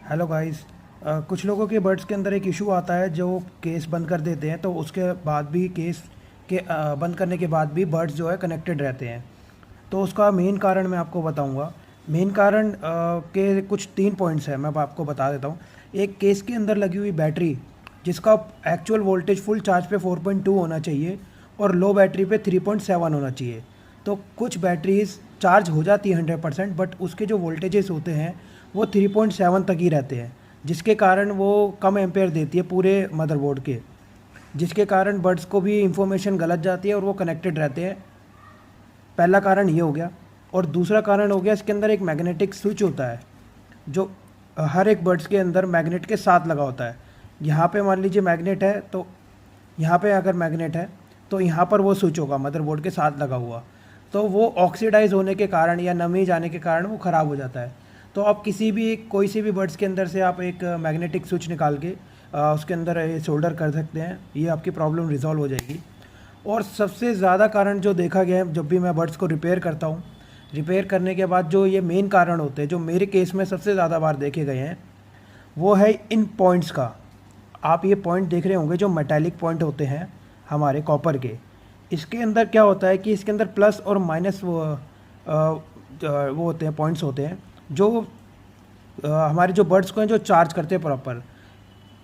Hello guys. कुछ लोगों के बर्ड्स के अंदर एक इशू आता है जो केस बंद कर देते हैं, तो उसके बाद भी केस के बंद करने के बाद भी बर्ड्स जो है कनेक्टेड रहते हैं। तो उसका मेन कारण मैं आपको बताऊंगा। मेन कारण के कुछ 3 पॉइंट्स हैं, मैं आपको बता देता हूँ। एक, केस के अंदर लगी हुई बैटरी जिसका एक्चुअल वोल्टेज फुल चार्ज पे 4.2 होना चाहिए और लो बैटरी पे 3.7 होना चाहिए। तो कुछ बैटरीज चार्ज हो जाती है 100%, बट उसके जो वोल्टेजेस होते हैं वो 3.7 तक ही रहते हैं, जिसके कारण वो कम एम्पेयर देती है पूरे मदरबोर्ड के, जिसके कारण बर्ड्स को भी इंफॉर्मेशन गलत जाती है और वो कनेक्टेड रहते हैं। पहला कारण ये हो गया। और दूसरा कारण हो गया, इसके अंदर एक मैग्नेटिक स्विच होता है जो हर एक बर्ड्स के अंदर मैग्नेट के साथ लगा होता है। यहाँ पे मान लीजिए मैग्नेट है, तो यहाँ पे अगर मैग्नेट है तो यहाँ पर वो स्विच होगा मदरबोर्ड के साथ लगा हुआ। तो वो ऑक्सीडाइज होने के कारण या नमी जाने के कारण वो ख़राब हो जाता है। तो आप किसी भी कोई सी भी बर्ड्स के अंदर से आप एक मैग्नेटिक स्विच निकाल के उसके अंदर सोल्डर कर सकते हैं, ये आपकी प्रॉब्लम रिजॉल्व हो जाएगी। और सबसे ज़्यादा कारण जो देखा गया है, जब भी मैं बर्ड्स को रिपेयर करता हूँ, रिपेयर करने के बाद जो ये मेन कारण होते हैं जो मेरे केस में सबसे ज़्यादा बार देखे गए हैं, वो है इन पॉइंट्स का। आप ये पॉइंट देख रहे होंगे जो मेटालिक पॉइंट होते हैं हमारे कॉपर के। इसके अंदर क्या होता है कि इसके अंदर प्लस और माइनस वो होते हैं, पॉइंट्स होते हैं जो हमारे जो बर्ड्स को हैं जो चार्ज करते हैं प्रॉपर।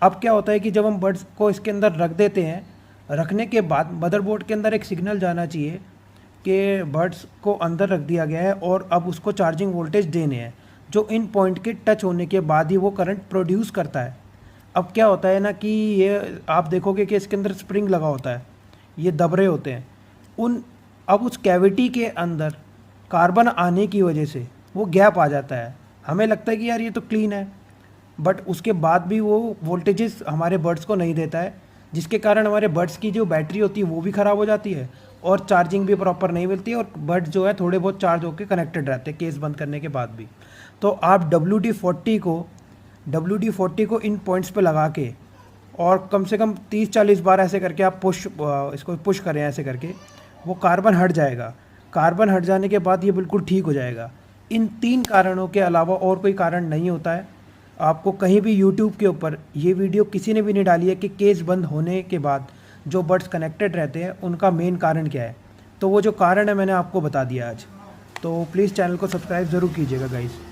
अब क्या होता है कि जब हम बर्ड्स को इसके अंदर रख देते हैं, रखने के बाद मदरबोर्ड के अंदर एक सिग्नल जाना चाहिए कि बर्ड्स को अंदर रख दिया गया है और अब उसको चार्जिंग वोल्टेज देने हैं, जो इन पॉइंट के टच होने के बाद ही वो करंट प्रोड्यूस करता है। अब क्या होता है ना कि ये आप देखोगे कि इसके अंदर स्प्रिंग लगा होता है, ये दबरे होते हैं उन। अब उस कैविटी के अंदर कार्बन आने की वजह से वो गैप आ जाता है। हमें लगता है कि यार ये तो क्लीन है, बट उसके बाद भी वो वोल्टेजेस हमारे बर्ड्स को नहीं देता है, जिसके कारण हमारे बर्ड्स की जो बैटरी होती है वो भी ख़राब हो जाती है और चार्जिंग भी प्रॉपर नहीं मिलती है और बर्ड्स जो है थोड़े बहुत चार्ज होकर कनेक्टेड रहते हैं केस बंद करने के बाद भी। तो आप WD-40 को इन पॉइंट्स पे लगा के और कम से कम 30-40 बार ऐसे करके आप इसको पुश करें, ऐसे करके वो कार्बन हट जाएगा। कार्बन हट जाने के बाद ये बिल्कुल ठीक हो जाएगा। इन 3 कारणों के अलावा और कोई कारण नहीं होता है। आपको कहीं भी यूट्यूब के ऊपर ये वीडियो किसी ने भी नहीं डाली है कि केस बंद होने के बाद जो बर्ड्स कनेक्टेड रहते हैं उनका मेन कारण क्या है। तो वो जो कारण है मैंने आपको बता दिया आज। तो प्लीज़ चैनल को सब्सक्राइब ज़रूर कीजिएगा गाइस।